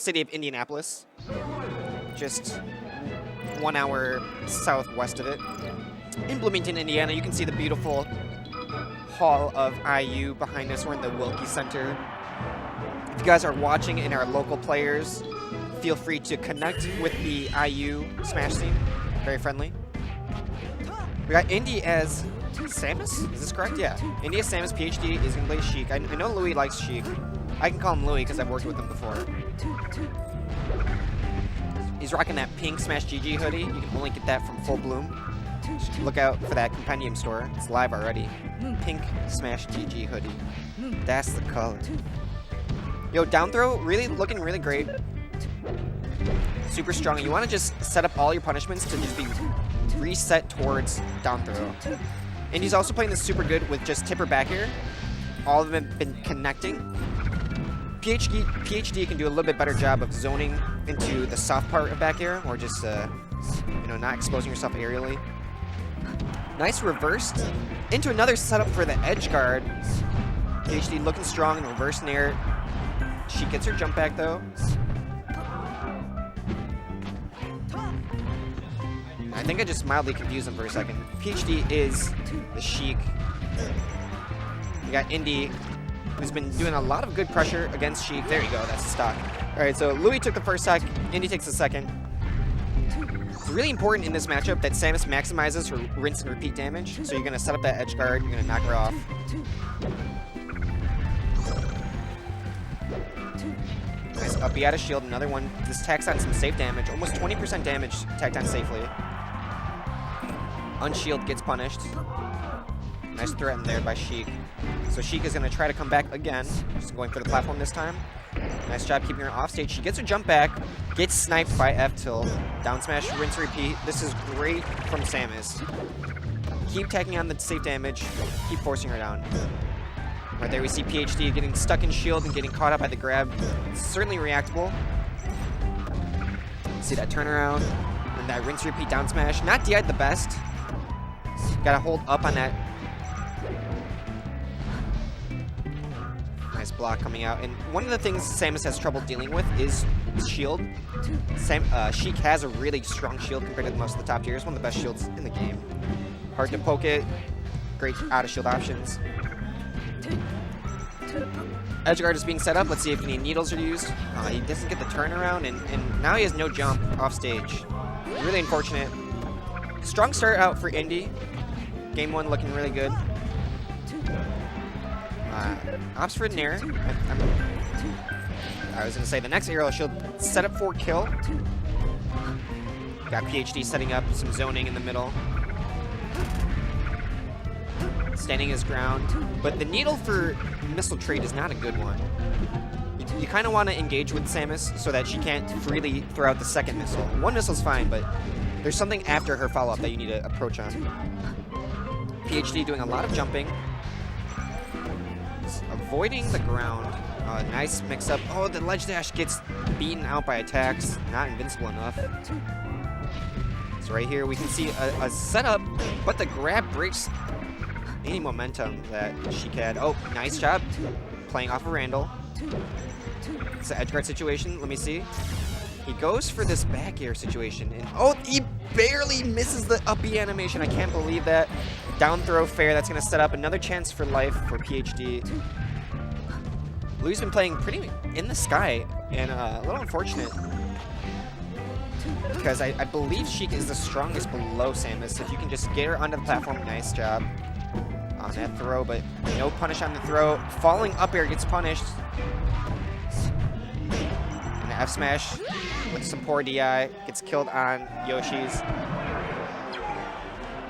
city of Indianapolis, just 1 hour southwest of it. In Bloomington, Indiana, you can see the beautiful hall of IU behind us. We're in the Wilkie Center. If you guys are watching and are local players, feel free to connect with the IU Smash team. Very friendly. We got Indy as Samus? Is this correct? Yeah. Indy as Samus, PhD is going to play Sheik. I know Louis likes Sheik. I can call him Louis because I've worked with him before. He's rocking that pink Smash GG hoodie. You can only get that from Full Bloom. Look out for that compendium store. It's live already. Pink Smash GG hoodie. That's the color. Yo, down throw, really looking really great. Super strong. You want to just set up all your punishments to just be reset towards down throw. And he's also playing this super good with just tipper back air. All of them have been connecting. PhD can do a little bit better job of zoning into the soft part of back air, or just you know, not exposing yourself aerially. Nice reversed into another setup for the edge guard. PhD looking strong in reverse nair. She gets her jump back though. I think I just mildly confused him for a second. PhD is the Sheik. We got Indy, who's been doing a lot of good pressure against Sheik. There you go, that's the stock. All right, so Louis took the first stock, Indy takes the second. It's really important in this matchup that Samus maximizes her rinse and repeat damage. So you're gonna set up that edge guard, you're gonna knock her off. Nice up B out of shield, another one. This tacks on some safe damage, almost 20% damage tacked on safely. Unshield gets punished. Nice threat in there by Sheik. So Sheik is going to try to come back again. Just going for the platform this time. Nice job keeping her off stage. She gets her jump back. Gets sniped by F-tilt. Down smash, rinse, repeat. This is great from Samus. Keep tacking on the safe damage. Keep forcing her down. Right there we see PhD getting stuck in shield and getting caught up by the grab. It's certainly reactable. See that turnaround. And that rinse, repeat, down smash. Not DI'd the best. Gotta hold up on that. Nice block coming out. And one of the things Samus has trouble dealing with is shield. Sheik has a really strong shield compared to most of the top tiers. One of the best shields in the game. Hard to poke it. Great out of shield options. Edge guard is being set up. Let's see if any needles are used. He doesn't get the turnaround, and now he has no jump off stage. Really unfortunate. Strong start out for Indy. Game 1 looking really good. Ops for Nair. I was going to say the next aerial shield set up for kill. Got PhD setting up some zoning in the middle. Standing his ground. But the needle for missile trade is not a good one. You kind of want to engage with Samus so that she can't freely throw out the second missile. One missile's fine, but there's something after her follow-up that you need to approach on. PhD doing a lot of jumping. Avoiding the ground. Nice mix-up. Oh, the ledge dash gets beaten out by attacks. Not invincible enough. So right here we can see a setup, but the grab breaks any momentum that she had. Oh, nice job playing off of Randall. It's an edge guard situation. Let me see. He goes for this back air situation. And oh, he barely misses the up B animation. I can't believe that. Down throw fair. That's going to set up another chance for life for PhD. Louis been playing pretty in the sky, and a little unfortunate. Because I believe Sheik is the strongest below Samus. If you can just get her onto the platform, nice job on that throw, but no punish on the throw. Falling up air gets punished. And the F smash with some poor DI gets killed on Yoshi's.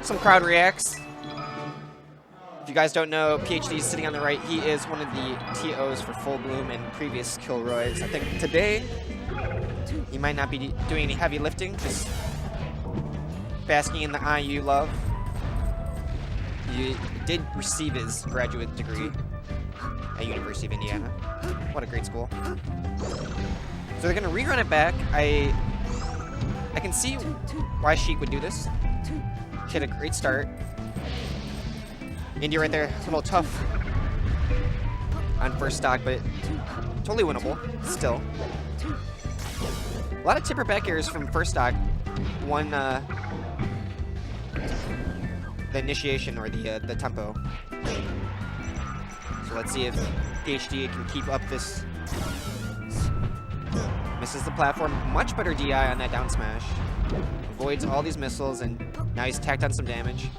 Some crowd reacts. If you guys don't know, PhD is sitting on the right. He is one of the TOs for Full Bloom and previous Kilroys. I think today he might not be doing any heavy lifting, just basking in the IU love. He did receive his graduate degree at University of Indiana. What a great school. So they're going to rerun it back. I can see why Sheik would do this. She had a great start. Indy right there, a little tough on first stock, but totally winnable still. A lot of tipper back airs from first stock. One, the initiation or the tempo. So let's see if PhD can keep up this. Misses the platform. Much better DI on that down smash. Avoids all these missiles, and now he's tacked on some damage.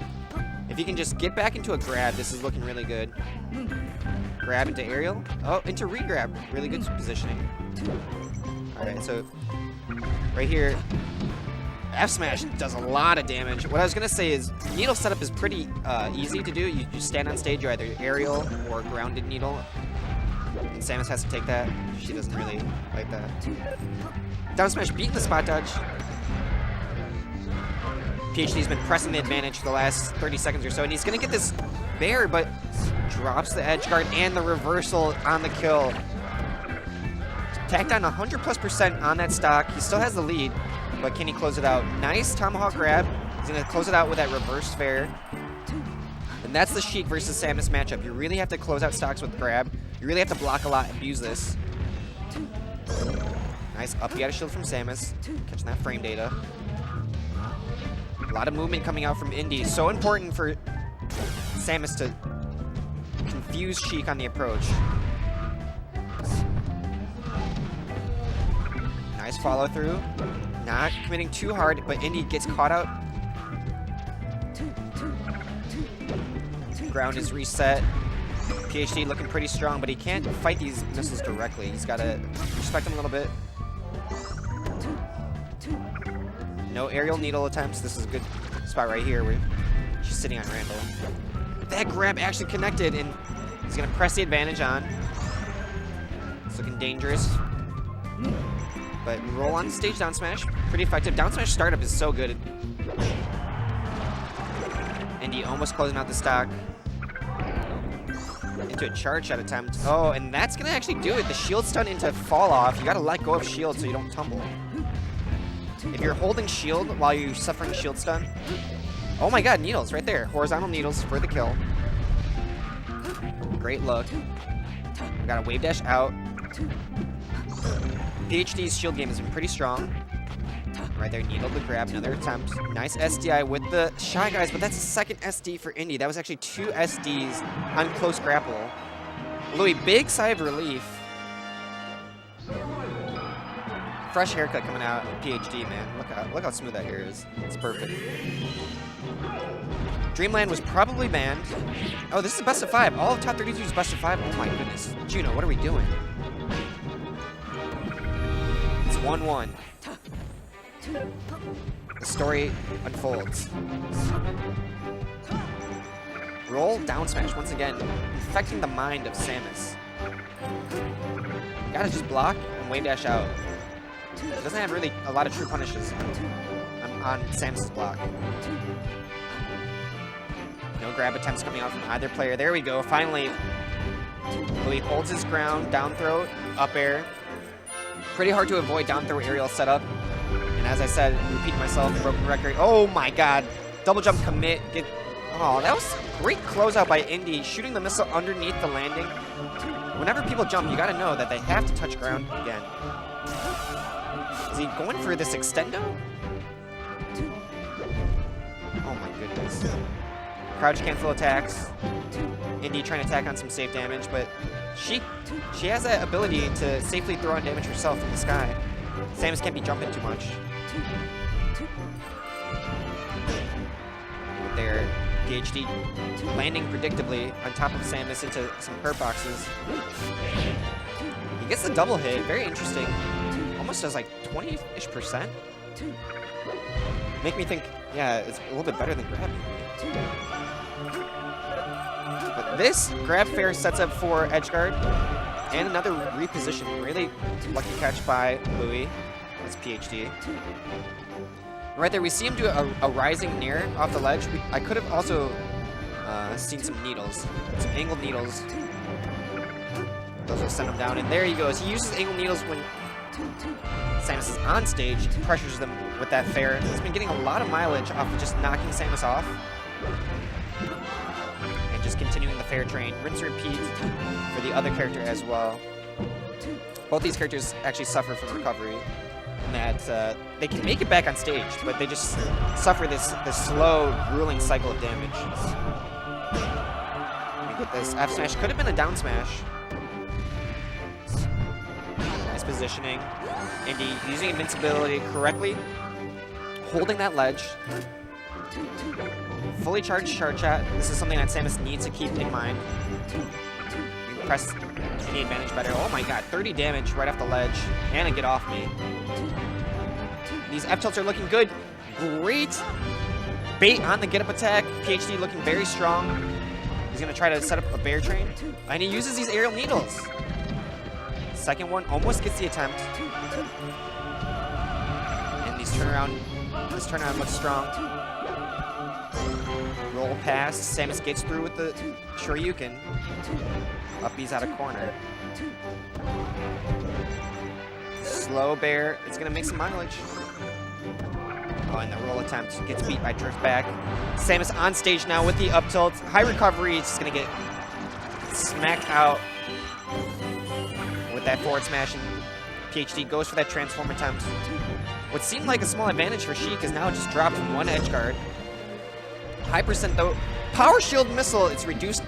If he can just get back into a grab, this is looking really good. Grab into aerial. Oh, into re-grab. Really good positioning. Alright, so right here, F smash does a lot of damage. What I was going to say is needle setup is pretty easy to do. You just stand on stage, you're either aerial or grounded needle. And Samus has to take that. She doesn't really like that. Down smash beating the spot dodge. PhD's been pressing the advantage for the last 30 seconds or so, and he's going to get this bear, but drops the edge guard and the reversal on the kill. Tacked on 100+% on that stock. He still has the lead, but can he close it out? Nice tomahawk grab. He's going to close it out with that reverse fair. And that's the Sheik versus Samus matchup. You really have to close out stocks with grab. You really have to block a lot and abuse this. Nice up out of shield from Samus. Catching that frame data. A lot of movement coming out from Indy. So important for Samus to confuse Sheik on the approach. Nice follow through. Not committing too hard, but Indy gets caught out. Ground is reset. PhD looking pretty strong, but he can't fight these missiles directly. He's got to respect them a little bit. No aerial needle attempts. This is a good spot right here where she's sitting on Randall. That grab actually connected, and he's going to press the advantage on. It's looking dangerous. But roll on stage down smash. Pretty effective. Down smash startup is so good. Indy almost closing out the stock. Into a charge shot attempt. Oh, and that's going to actually do it. The shield stun into fall off. You got to let go of shield so you don't tumble. If you're holding shield while you're suffering shield stun. Oh my god, needles right there. Horizontal needles for the kill. Great look. We got a wave dash out. PhD's shield game has been pretty strong. Right there, needle to grab, another attempt. Nice SDI with the Shy Guys, but that's the second SD for Indy. That was actually 2 SDs on close grapple. Louis, big sigh of relief. Fresh haircut coming out of PhD, man. Look how smooth that hair is. It's perfect. Dreamland was probably banned. Oh, this is a best of 5. All of top 32 is best of 5. Oh my goodness. Juno, what are we doing? It's 1-1. The story unfolds. Roll down smash once again, infecting the mind of Samus. Gotta just block and wave dash out. He doesn't have really a lot of true punishes on Samus's block. No grab attempts coming out from either player. There we go. Finally, Louis holds his ground. Down throw, up air. Pretty hard to avoid down throw aerial setup. And as I said, repeat myself, broken record. Oh my god. Double jump commit. Oh, that was a great closeout by Indy, shooting the missile underneath the landing. Whenever people jump, you gotta know that they have to touch ground again. Is he going for this extendo? Oh my goodness. Crouch cancel attacks. Indy trying to attack on some safe damage, but she has that ability to safely throw on damage herself in the sky. Samus can't be jumping too much. There, PhD landing predictably on top of Samus into some hurt boxes. He gets the double hit, very interesting. Almost does like 20-ish%. Make me think, yeah, it's a little bit better than grab. But this grab fair sets up for edgeguard and another reposition. Really lucky catch by Louis. That's PhD. Right there, we see him do a rising nair off the ledge. I could have also seen some needles, some angled needles. Those will send him down, and there he goes. He uses angled needles when Samus is on stage, pressures them with that fair. He's been getting a lot of mileage off of just knocking Samus off. And just continuing the fair train. Rinse and repeat for the other character as well. Both these characters actually suffer from recovery. that they can make it back on stage, but they just suffer this slow, grueling cycle of damage. Let me get this F smash. Could have been a down smash. Nice positioning. Indy using invincibility correctly, holding that ledge. Fully charged charge shot. This is something that Samus needs to keep in mind. Press any advantage better. Oh my god, 30 damage right off the ledge. And a get off me. These F tilts are looking good. Great bait on the get up attack. PhD looking very strong. He's going to try to set up a bear train. And he uses these aerial needles. Second one almost gets the attempt. And this turnaround looks strong. Roll past. Samus gets through with the Shoryuken. Up B's out of corner. Slow bear. It's going to make some mileage. Oh, and the roll attempt gets beat by drift back. Samus on stage now with the up tilt. High recovery. It's just going to get smacked out with that forward smash. And PhD goes for that transform attempt. What seemed like a small advantage for Sheik is now just dropped from one edge guard. High percent though. Power shield missile. It's reduced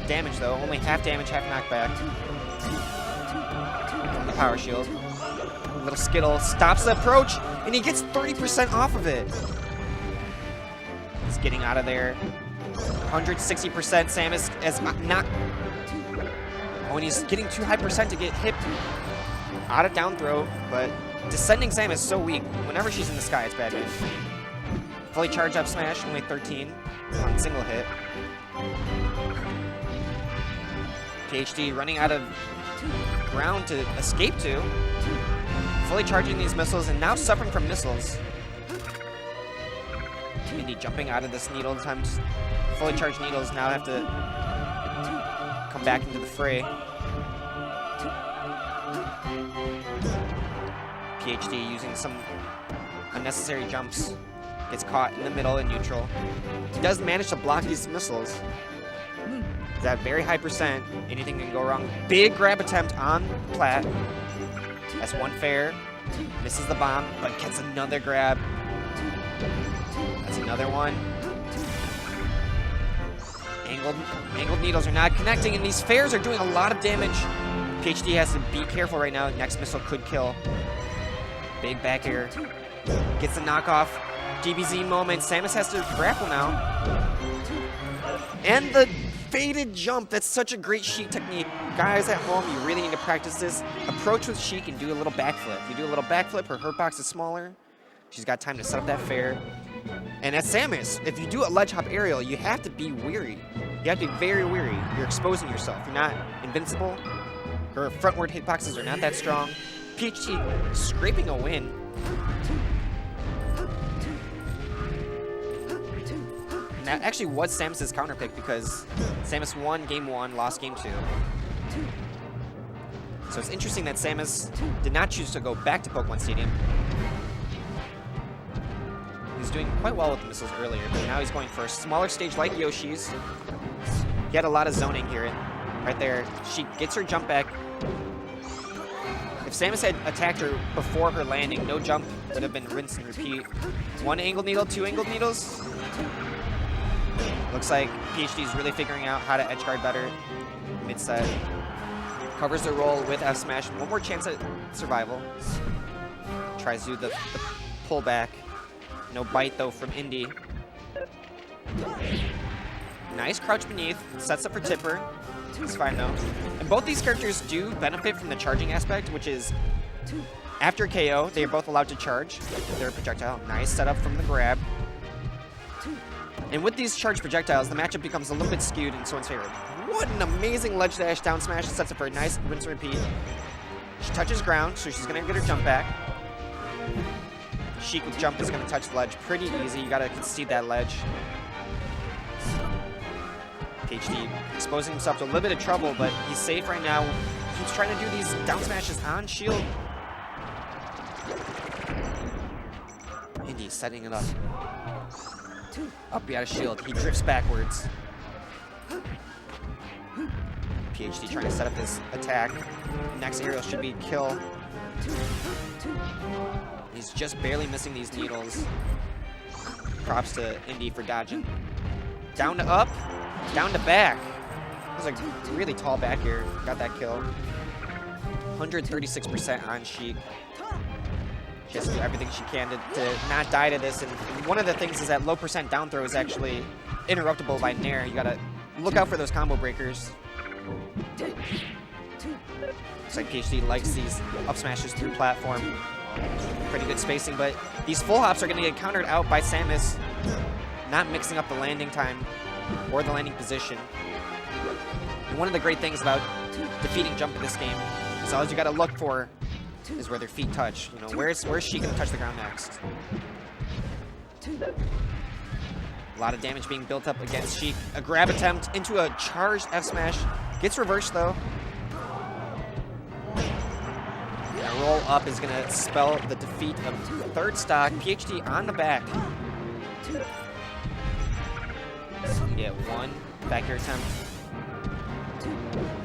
damage though. Only half damage, half knockback. From the power shield. Little Skittle stops the approach, and he gets 30% off of it. He's getting out of there. 160% Samus as not. Oh, and he's getting too high percent to get hit out of down throw, but descending Samus is so weak. Whenever she's in the sky, it's bad news. Fully charged up smash, only 13 on single hit. PhD running out of ground to escape to. Fully charging these missiles and now suffering from missiles. Indy jumping out of this needle attempt. Fully charged needles now have to come back into the fray. PhD using some unnecessary jumps. Gets caught in the middle and neutral. He does manage to block these missiles. He's at very high percent. Anything can go wrong. Big grab attempt on Plat. That's one fair. Misses the bomb, but gets another grab. That's another one. Angled needles are not connecting, and these fairs are doing a lot of damage. PhD has to be careful right now. Next missile could kill. Big back air. Gets the knockoff. DBZ moment. Samus has to grapple now. And the faded jump. That's such a great Sheik technique. Guys at home, you really need to practice this. Approach with Sheik and do a little backflip. You do a little backflip, her hurtbox is smaller. She's got time to set up that fair. And at Samus, if you do a ledge hop aerial, you have to be weary. You have to be very weary. You're exposing yourself. You're not invincible. Her frontward hitboxes are not that strong. PhD scraping a win. And that actually was Samus's counter pick because Samus won game 1, lost game 2. So it's interesting that Samus did not choose to go back to Pokemon Stadium. He's doing quite well with the missiles earlier, but now he's going for a smaller stage like Yoshi's. He had a lot of zoning here. Right there, she gets her jump back. If Samus had attacked her before her landing, no jump would have been rinse and repeat. One angled needle, two angled needles. Looks like PhD's really figuring out how to edge guard better mid-set. Covers the roll with F smash. One more chance at survival. Tries to do the pull back. No bite though from Indy. Nice crouch beneath. Sets up for Tipper. It's fine though. And both these characters do benefit from the charging aspect, which is after KO, they are both allowed to charge their projectile. Nice setup from the grab. And with these charged projectiles, the matchup becomes a little bit skewed in someone's favor. What an amazing ledge dash down smash. It sets up for a nice rinse and repeat. She touches ground, so she's going to get her jump back. Sheik with jump is going to touch the ledge pretty easy. You got to concede that ledge. PhD exposing himself to a little bit of trouble, but he's safe right now. Keeps trying to do these down smashes on shield. Indy setting it up. Up out of shield. He drifts backwards. PhD trying to set up this attack. Next aerial should be kill. He's just barely missing these needles. Props to Indy for dodging. Down to up, down to back. That was a really tall back air. Got that kill. 136% on Sheik. She has to do everything she can to not die to this. And one of the things is that low percent down throw is actually interruptible by Nair. You gotta look out for those combo breakers. Looks like PhD likes these up smashes through platform. Pretty good spacing, but these full hops are gonna get countered out by Samus, not mixing up the landing time or the landing position. And one of the great things about defeating jump in this game is all you gotta look for is where their feet touch. You know, where's she gonna touch the ground next? A lot of damage being built up against Sheik. A grab attempt into a charged F smash. Gets reversed though. And a roll up is gonna spell the defeat of third stock. PhD on the back. So you get one back air attempt.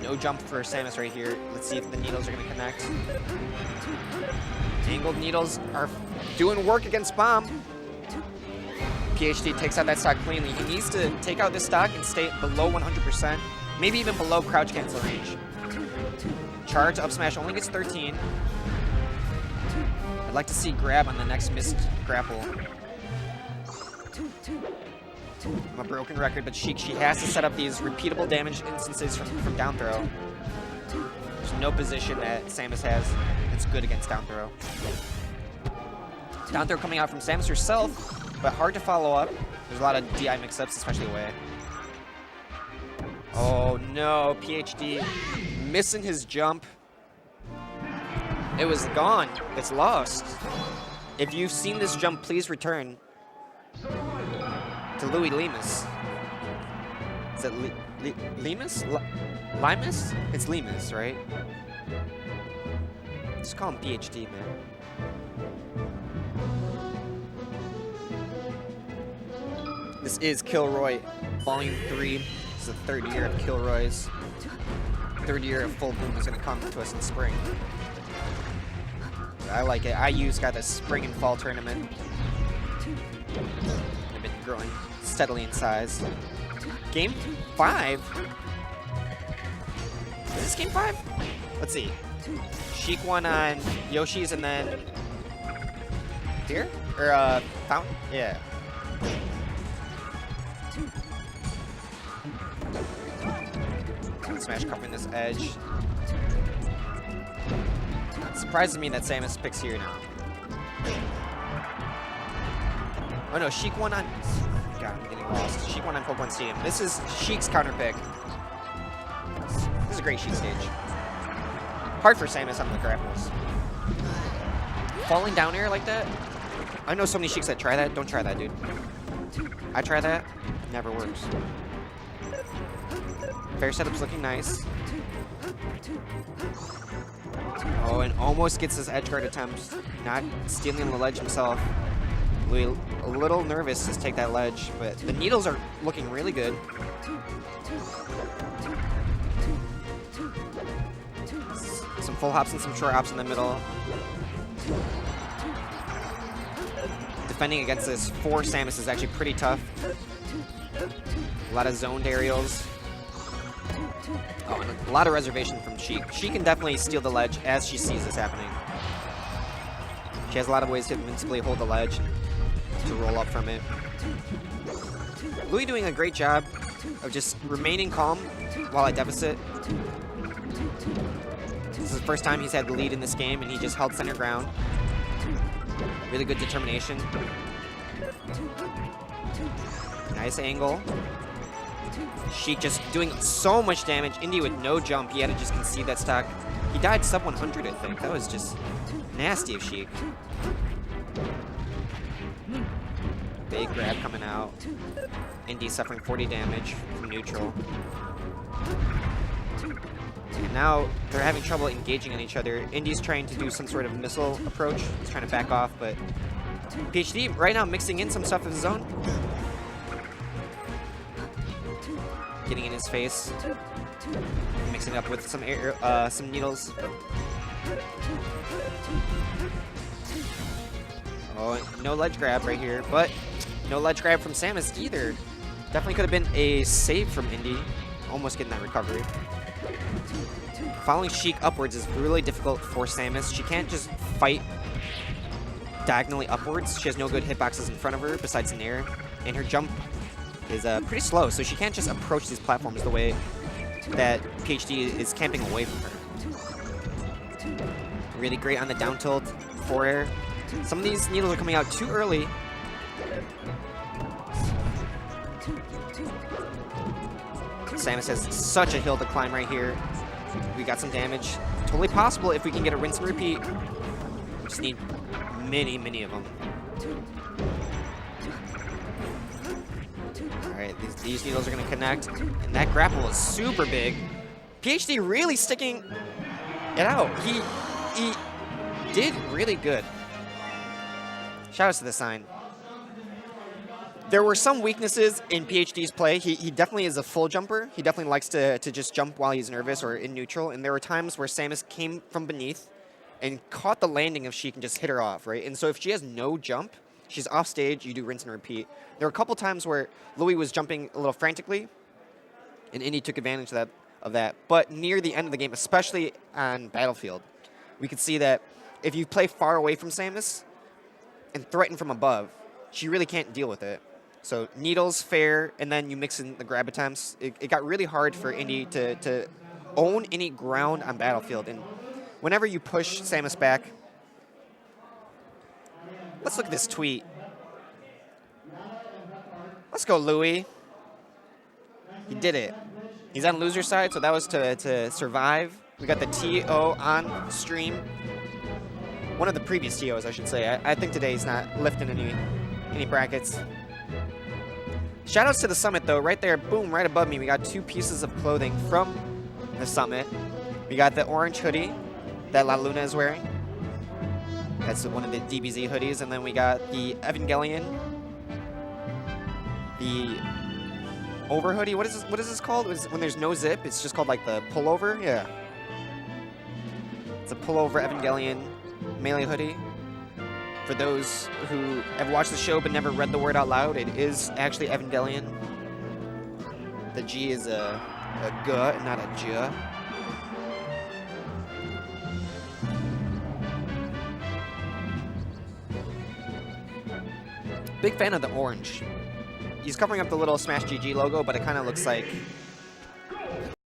No jump for Samus right here. Let's see if the needles are going to connect. Angled needles are doing work against Bomb. PhD takes out that stock cleanly. He needs to take out this stock and stay below 100%, maybe even below crouch cancel range. Charge up smash only gets 13. I'd like to see grab on the next missed grapple. I'm a broken record, but she has to set up these repeatable damage instances from down throw. There's no position that Samus has that's good against down throw. Down throw coming out from Samus herself, but hard to follow up. There's a lot of DI mix-ups, especially away. Oh no, PhD missing his jump. It was gone. It's lost. If you've seen this jump, please return to Louis Lemus. Is it Lemus? Limus? It's Lemus, right? Just call him PhD, man. This is Kilroy, Volume 3. This is the third year of Kilroy's. Third year of Full Boom is going to come to us in spring. I like it. IU's got the spring and fall tournament. They've been growing steadily in size. Game 5? Is this game 5? Let's see. Sheik won on Yoshi's and then here? Or Fountain? Yeah. Smash covering this edge. It surprises me that Samus picks here now. Oh no, Sheik won on... God, I'm getting lost. Sheik won on Pokemon Stadium. This is Sheik's counter pick. This is a great Sheik stage. Hard for Samus on the grapples. Falling down air like that? I know so many Sheiks that try that. Don't try that, dude. I try that. Never works. Fair setup's looking nice. Oh, and almost gets his edge guard attempts. Not stealing the ledge himself. Louis a little nervous to take that ledge, but the needles are looking really good. Some full hops and some short hops in the middle. Defending against this for Samus is actually pretty tough. A lot of zoned aerials. Oh, and a lot of reservation from Sheik. She can definitely steal the ledge as she sees this happening. She has a lot of ways to invincibly hold the ledge and to roll up from it. Louis doing a great job of just remaining calm while at deficit. This is the first time he's had the lead in this game, and he just held center ground. Really good determination. Nice angle. Sheik just doing so much damage. Indy with no jump. He had to just concede that stock. He died sub 100, I think. That was just nasty of Sheik. Big grab coming out. Indy suffering 40 damage from neutral. And now they're having trouble engaging on each other. Indy's trying to do some sort of missile approach. He's trying to back off, but PhD right now mixing in some stuff of his own. Getting in his face. Mixing up with some air, some needles. Oh, no ledge grab right here, but no ledge grab from Samus either. Definitely could have been a save from Indy. Almost getting that recovery. Following Sheik upwards is really difficult for Samus. She can't just fight diagonally upwards. She has no good hitboxes in front of her besides Nair, and her jump is pretty slow, so she can't just approach these platforms the way that PhD is camping away from her. Really great on the down tilt, forward air. Some of these needles are coming out too early. Samus has such a hill to climb right here. We got some damage. Totally possible if we can get a rinse and repeat. We just need many, many of them. Alright, these needles are going to connect. And that grapple is super big. PhD really sticking it out. He did really good. Shout out to the sign. There were some weaknesses in PhD's play. He definitely is a full jumper. He definitely likes to just jump while he's nervous or in neutral. And there were times where Samus came from beneath and caught the landing of Sheik and just hit her off, right? And so if she has no jump, she's off stage, you do rinse and repeat. There were a couple times where Louis was jumping a little frantically, and Indy took advantage of that. But near the end of the game, especially on Battlefield, we could see that if you play far away from Samus and threaten from above, she really can't deal with it. So needles, fair, and then you mix in the grab attempts. It got really hard for Indy to own any ground on Battlefield. And whenever you push Samus back, let's look at this tweet. Let's go, Louis. He did it. He's on loser side, so that was to survive. We got the TO on stream. One of the previous TOs, I should say. I think today he's not lifting any brackets. Shoutouts to the summit, though. Right there, boom, right above me, we got two pieces of clothing from the summit. We got the orange hoodie that La Luna is wearing. That's one of the DBZ hoodies. And then we got the Evangelion, the over hoodie. What is this called? When there's no zip, it's just called like the pullover. Yeah. It's a pullover Evangelion melee hoodie. For those who have watched the show but never read the word out loud, it is actually Evangelion. The G is a G, not a J. Big fan of the orange. He's covering up the little Smash GG logo, but it kind of looks like